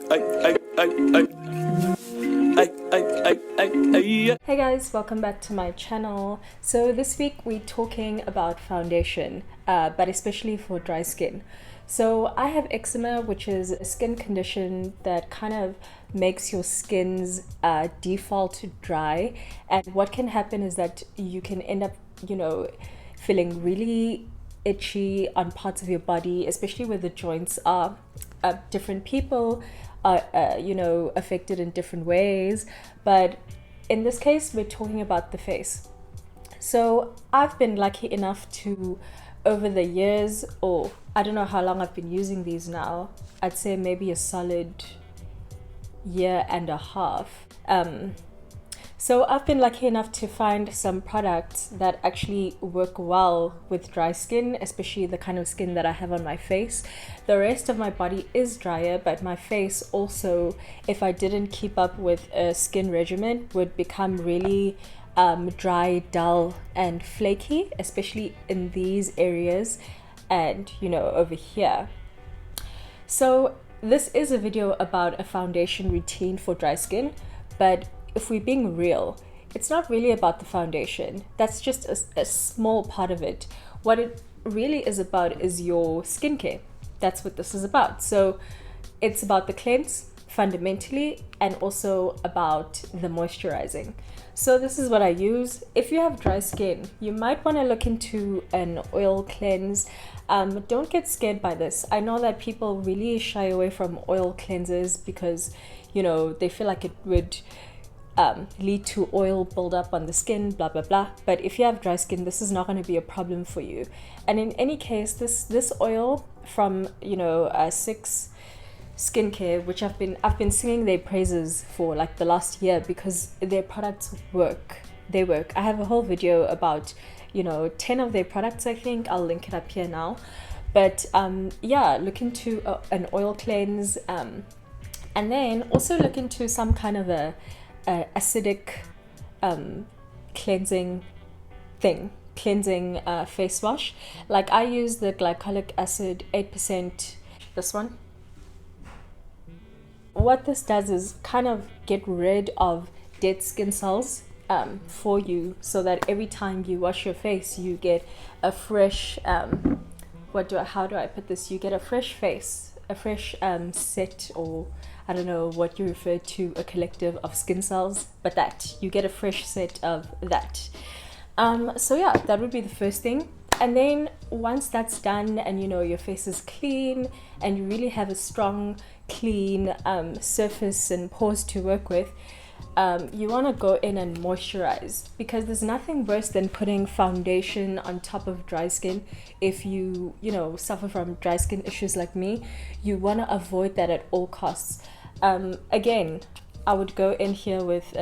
Hey guys, welcome back to my channel. So this week we're talking about foundation, but especially for dry skin. So I have eczema, which is a skin condition that kind of makes your skin's default dry. And what can happen is that you can end up, feeling really itchy on parts of your body, especially where the joints are. Different people are, affected in different ways. But in this case, we're talking about the face. So I've been lucky enough to, over the years, or I don't know how long I've been using these now, I'd say maybe a solid year and a half. So I've been lucky enough to find some products that actually work well with dry skin, especially the kind of skin that I have on my face. The rest of my body is drier, but my face also, if I didn't keep up with a skin regimen, would become really dry, dull, and flaky, especially in these areas and, over here. So this is a video about a foundation routine for dry skin, but if we're being real, it's not really about the foundation. That's just a small part of it. What it really is about is your skincare. That's what this is about. So it's about the cleanse fundamentally, and also about the moisturizing. So this is what I use. If you have dry skin, you might want to look into an oil cleanse. Don't get scared by this. I know that people really shy away from oil cleansers because, they feel like it would lead to oil buildup on the skin, blah blah blah. But if you have dry skin, this is not going to be a problem for you. And in any case, this oil from Six Skincare, which I've been singing their praises for like the last year, because their products work. They work. I have a whole video about 10 of their products. I think I'll link it up here now. But look into an oil cleanse, and then also look into some kind of a acidic cleansing face wash. Like I use the glycolic acid 8%, this one. What this does is kind of get rid of dead skin cells for you, so that every time you wash your face you get a fresh how do I put this, you get a fresh face, a fresh set, or I don't know what you refer to, a collective of skin cells, but that you get a fresh set of that. So yeah, that would be the first thing. And then once that's done and your face is clean and you really have a strong, clean surface and pores to work with, you want to go in and moisturize, because there's nothing worse than putting foundation on top of dry skin. If you suffer from dry skin issues like me, you want to avoid that at all costs. Again, I would go in here with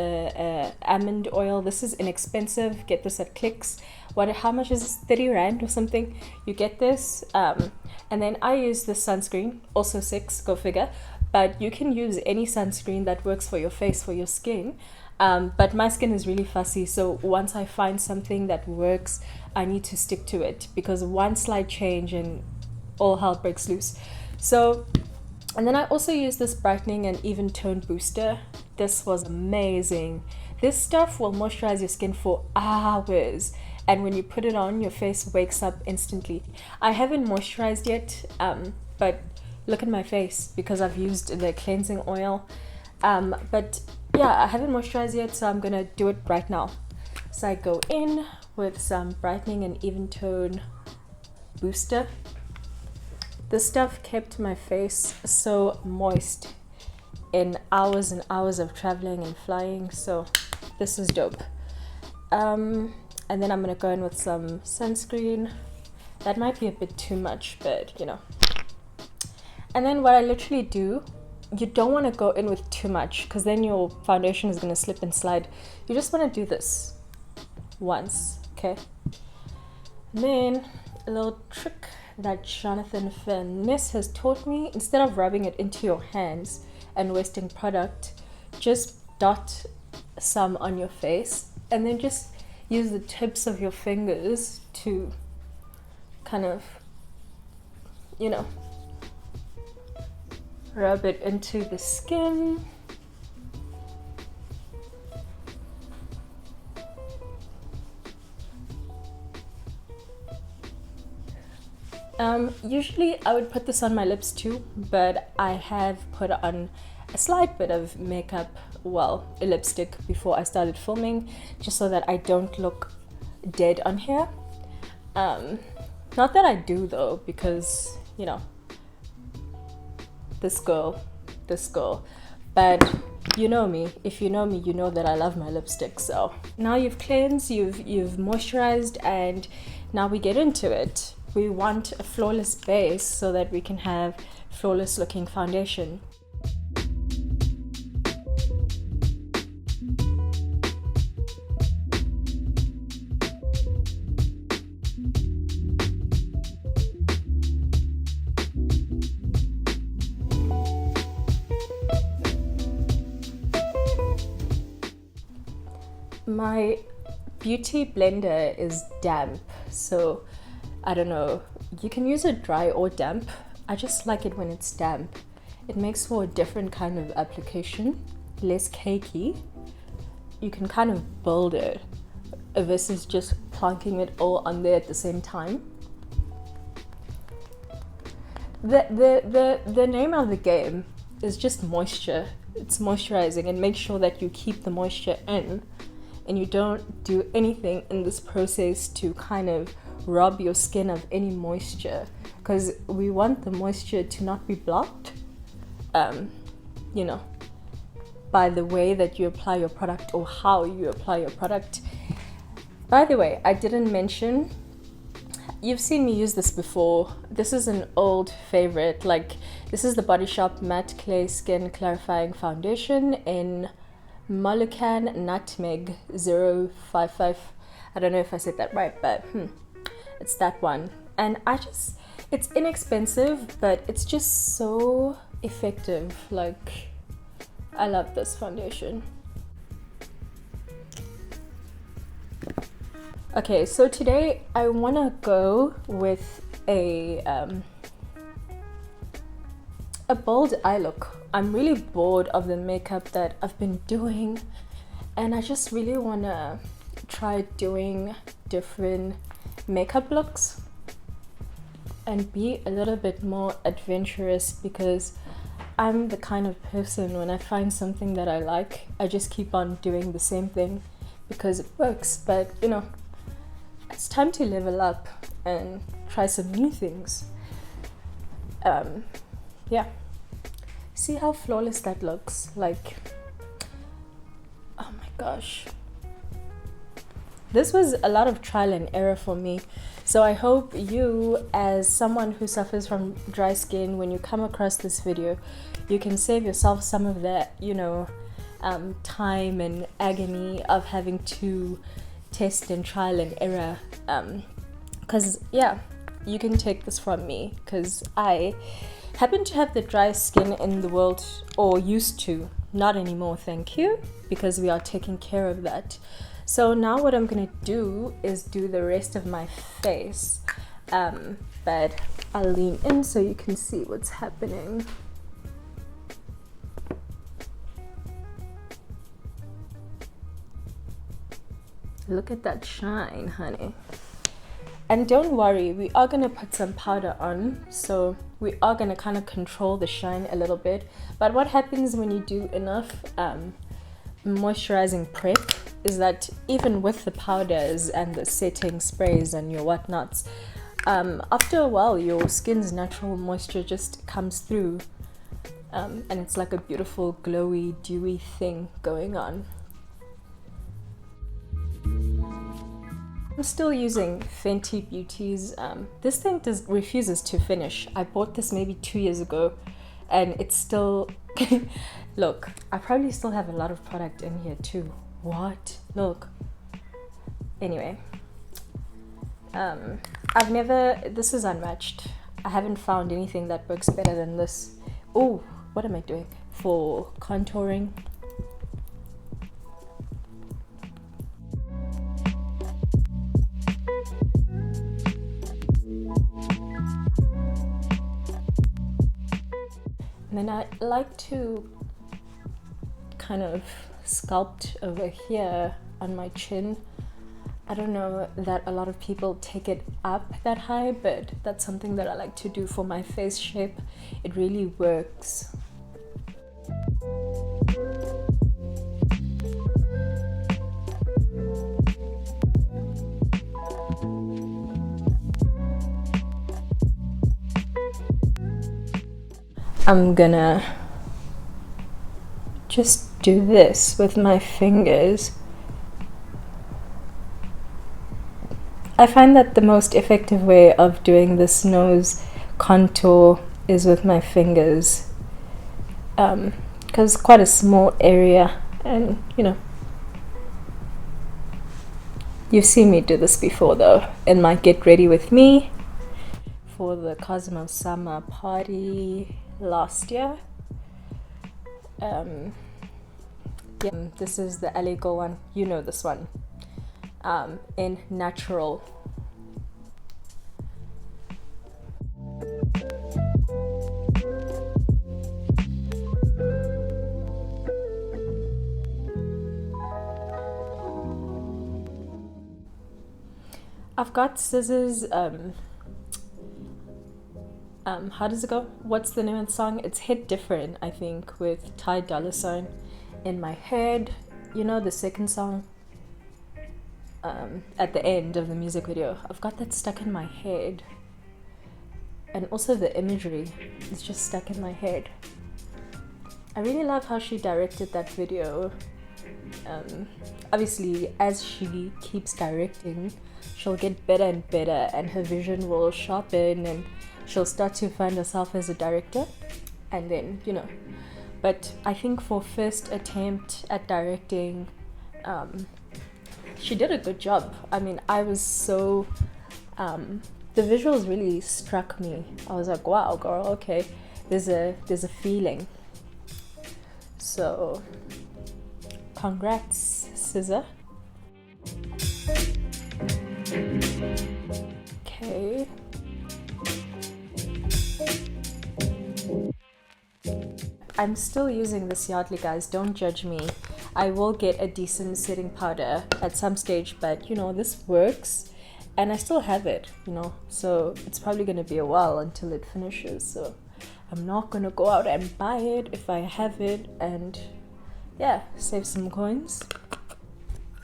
almond oil. This is inexpensive. Get this at Clicks. How much is this? 30 Rand or something. You get this. And then I use this sunscreen, also Six, go figure. But you can use any sunscreen that works for your face, for your skin. But my skin is really fussy, so once I find something that works, I need to stick to it, because one slight change and all hell breaks loose. So, and then I also use this brightening and even tone booster. This was amazing. This stuff will moisturize your skin for hours, and when you put it on, your face wakes up instantly. I haven't moisturized yet, but look at my face, because I've used the cleansing oil. But yeah, I haven't moisturized yet, so I'm gonna do it right now. So I go in with some brightening and even tone booster. This stuff kept my face so moist in hours and hours of traveling and flying, so this is dope. And then I'm gonna go in with some sunscreen. That might be a bit too much, but And then what I literally do, you don't want to go in with too much, because then your foundation is going to slip and slide. You just want to do this once, okay? And then a little trick that Jonathan Finesse has taught me: instead of rubbing it into your hands and wasting product, just dot some on your face, and then just use the tips of your fingers to kind of, rub it into the skin. Usually I would put this on my lips too, but I have put on a slight bit of makeup, well, a lipstick before I started filming, just so that I don't look dead on here. Not that I do though, because, you know, this girl, but you know me. If you know me, you know that I love my lipstick. So now you've cleansed, you've moisturized, and now we get into it. We want a flawless base so that we can have flawless looking foundation. My beauty blender is damp, so I don't know, you can use it dry or damp. I just like it when it's damp. It makes for a different kind of application, less cakey. You can kind of build it versus just plonking it all on there at the same time. The name of the game is just moisture. It's moisturizing, and make sure that you keep the moisture in, and you don't do anything in this process to kind of rob your skin of any moisture, because we want the moisture to not be blocked, you know, by the way that you apply your product or how you apply your product. By the way, I didn't mention, you've seen me use this before. This is an old favorite. Like, this is the Body Shop Matte Clay Skin Clarifying Foundation in Moluccan Nutmeg 055. I don't know if I said that right, but it's that one. And it's inexpensive, but it's just so effective. Like, I love this foundation. Okay, so today I want to go with a bold eye look. I'm really bored of the makeup that I've been doing, and I just really want to try doing different makeup looks and be a little bit more adventurous, because I'm the kind of person, when I find something that I like, I just keep on doing the same thing because it works. But you know, it's time to level up and try some new things. Yeah, see how flawless that looks. Like, oh my gosh, this was a lot of trial and error for me. So I hope you, as someone who suffers from dry skin, when you come across this video, you can save yourself some of that, you know, time and agony of having to test and trial and error. Because yeah, you can take this from me, because I happen to have the driest skin in the world, or used to. Not anymore, thank you, because we are taking care of that. So now what I'm gonna do is do the rest of my face, but I'll lean in so you can see what's happening. Look at that shine, honey. And don't worry, we are gonna put some powder on, so we are gonna kind of control the shine a little bit. But what happens when you do enough moisturizing prep is that even with the powders and the setting sprays and your whatnots, after a while your skin's natural moisture just comes through, and it's like a beautiful glowy dewy thing going on. I'm still using Fenty Beauty's, this thing refuses to finish. I bought this maybe 2 years ago, and it's still look, I probably still have a lot of product in here too. What? Look. Anyway, this is unmatched. I haven't found anything that works better than this. Oh, what am I doing? For contouring. And then I like to kind of sculpt over here on my chin. I don't know that a lot of people take it up that high, but that's something that I like to do for my face shape. It really works. I'm gonna just do this with my fingers. I find that the most effective way of doing this nose contour is with my fingers, because it's quite a small area, and you know, you've seen me do this before though in my Get Ready With Me for the Cosmo Summer party last year. This is the Allego one, you know this one, in natural. I've got scissors. How does it go? What's the name of the song? It's Hit Different, I think, with Ty Dolla $ign in my head. You know, the second song at the end of the music video. I've got that stuck in my head. And also the imagery is just stuck in my head. I really love how she directed that video. Obviously, as she keeps directing, she'll get better and better, and her vision will sharpen, and she'll start to find herself as a director. And then, you know, but I think for first attempt at directing, she did a good job. I mean, I was so the visuals really struck me. I was like, wow, girl, okay, there's a feeling. So congrats, SZA. Okay. I'm still using this Yardley, guys, don't judge me. I will get a decent setting powder at some stage, but you know, this works and I still have it, you know, so it's probably going to be a while until it finishes. So I'm not going to go out and buy it if I have it, and yeah, save some coins.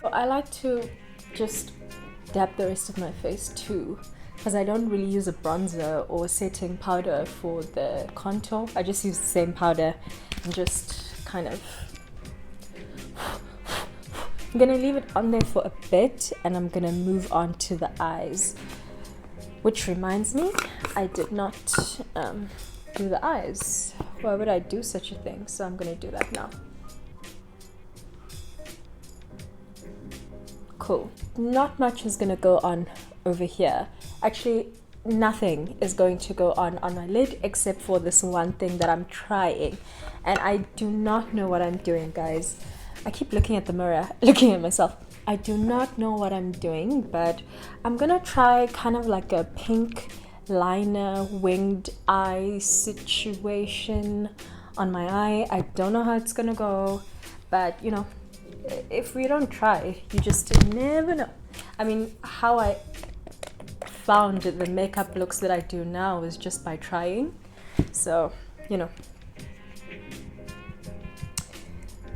So I like to just dab the rest of my face too, because I don't really use a bronzer or setting powder for the contour. I just use the same powder and just kind of, I'm gonna leave it on there for a bit, and I'm gonna move on to the eyes. Which reminds me, I did not do the eyes. Why would I do such a thing? So I'm gonna do that now. Cool. Not much is gonna go on over here. Actually, nothing is going to go on my lid except for this one thing that I'm trying, and I do not know what I'm doing, guys. I keep looking at the mirror, looking at myself. I do not know what I'm doing, but I'm gonna try kind of like a pink liner winged eye situation on my eye. I don't know how it's gonna go, but you know, if we don't try, you just never know. I mean, how I found the makeup looks that I do now is just by trying. So, you know.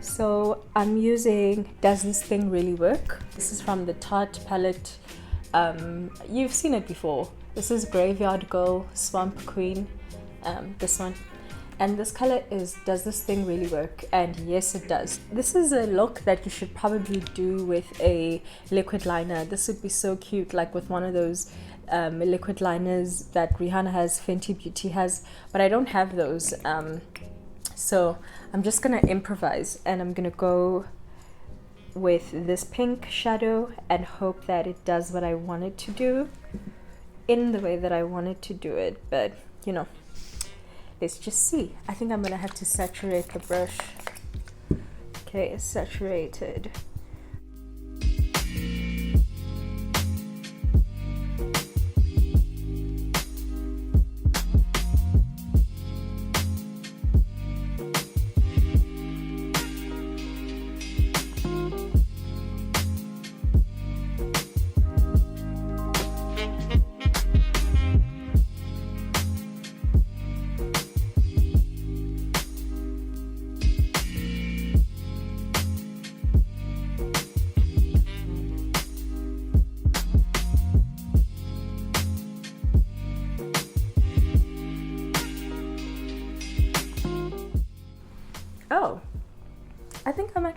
So I'm using Does This Thing Really Work? This is from the Tarte palette. You've seen it before. This is Graveyard Girl, Swamp Queen, this one. And this color is Does This Thing Really Work? And yes, it does. This is a look that you should probably do with a liquid liner. This would be so cute, like with one of those liquid liners that Rihanna has, Fenty Beauty has, but I don't have those. So I'm just gonna improvise, and I'm gonna go with this pink shadow and hope that it does what I want it to do in the way that I wanted to do it. But you know, let's just see. I think I'm gonna have to saturate the brush. Okay, it's saturated.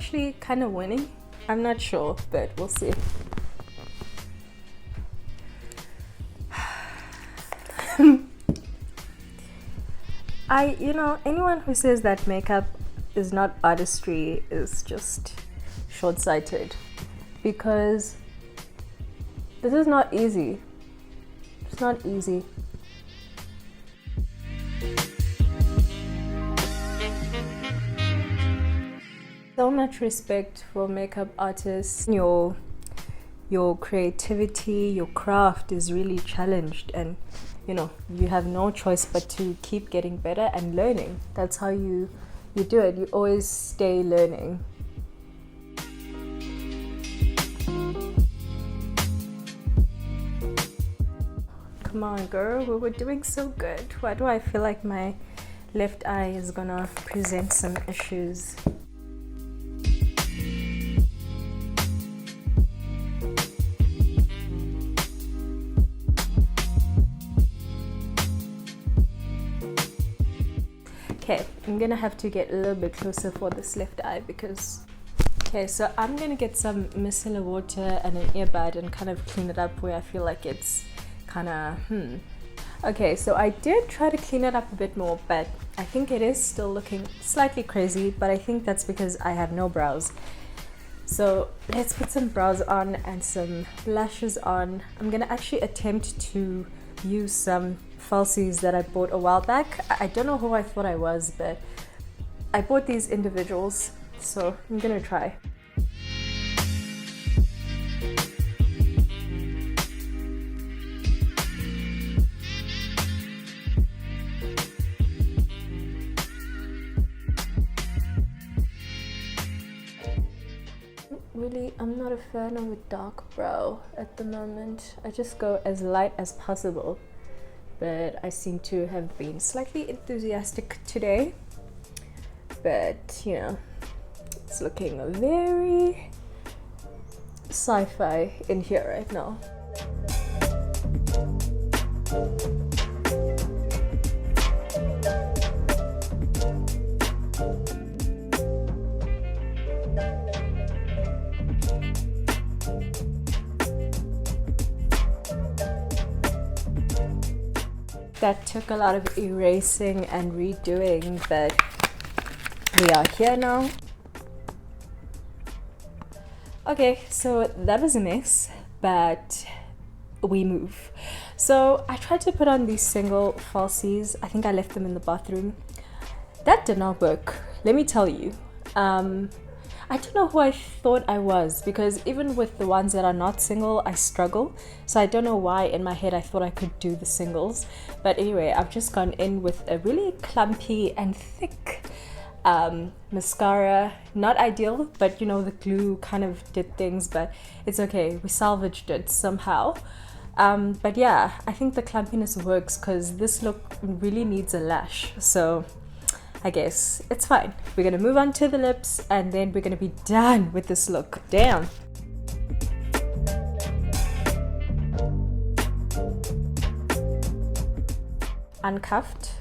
actually kind of winning. I'm not sure, but we'll see. Anyone who says that makeup is not artistry is just short-sighted, because this is not easy. It's not easy. So much respect for makeup artists. Your creativity, your craft is really challenged, and you have no choice but to keep getting better and learning. That's how you do it. You always stay learning. Come on, girl, we were doing so good. Why do I feel like my left eye is gonna present some issues? Okay, I'm gonna have to get a little bit closer for this left eye because... Okay, so I'm gonna get some micellar water and an earbud and kind of clean it up where I feel like it's kind of Okay, so I did try to clean it up a bit more, but I think it is still looking slightly crazy, but I think that's because I have no brows. So let's put some brows on and some lashes on. I'm gonna actually attempt to use some falsies that I bought a while back. I don't know who I thought I was, but I bought these individuals, so I'm gonna try. Really, I'm not a fan of a dark brow at the moment. I just go as light as possible, but I seem to have been slightly enthusiastic today. But it's looking very sci-fi in here right now. That took a lot of erasing and redoing, but we are here now. Okay, so that was a mess, but we move. So I tried to put on these single falsies. I think I left them in the bathroom. That did not work, let me tell you. I don't know who I thought I was, because even with the ones that are not single, I struggle. So I don't know why in my head I thought I could do the singles. But anyway, I've just gone in with a really clumpy and thick mascara. Not ideal, but the glue kind of did things, but it's okay. We salvaged it somehow. But yeah, I think the clumpiness works because this look really needs a lash. So I guess it's fine. We're gonna move on to the lips and then we're gonna be done with this look. Damn. Uncuffed.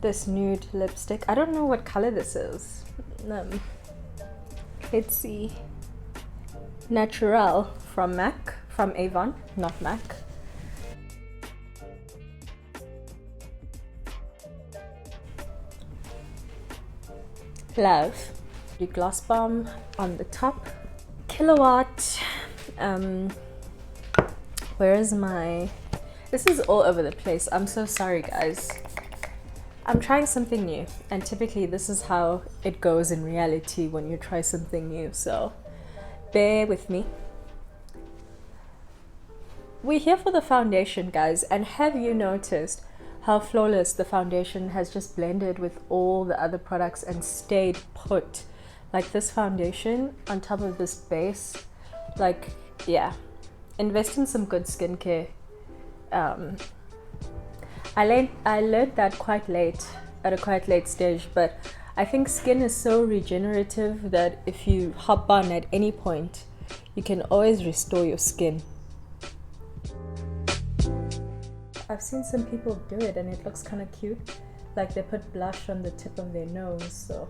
This nude lipstick. I don't know what color this is. Let's see. Natural from MAC, from Avon, not MAC. Love. The gloss bomb on the top. Kilowatt. Where is my... This is all over the place. I'm so sorry, guys. I'm trying something new, and typically this is how it goes in reality when you try something new, so bear with me. We're here for the foundation, guys, and have you noticed how flawless the foundation has just blended with all the other products and stayed put? Like this foundation on top of this base, like, yeah, invest in some good skincare. I learned that at a quite late stage, but I think skin is so regenerative that if you hop on at any point, you can always restore your skin. I've seen some people do it and it looks kind of cute, like they put blush on the tip of their nose. So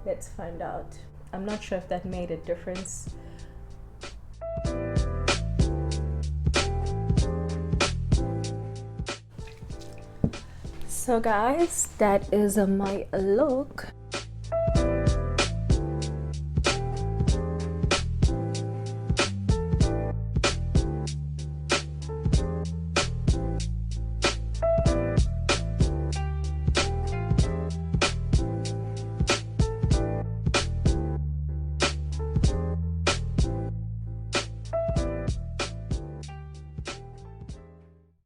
let's find out. I'm not sure if that made a difference. So guys, that is my look.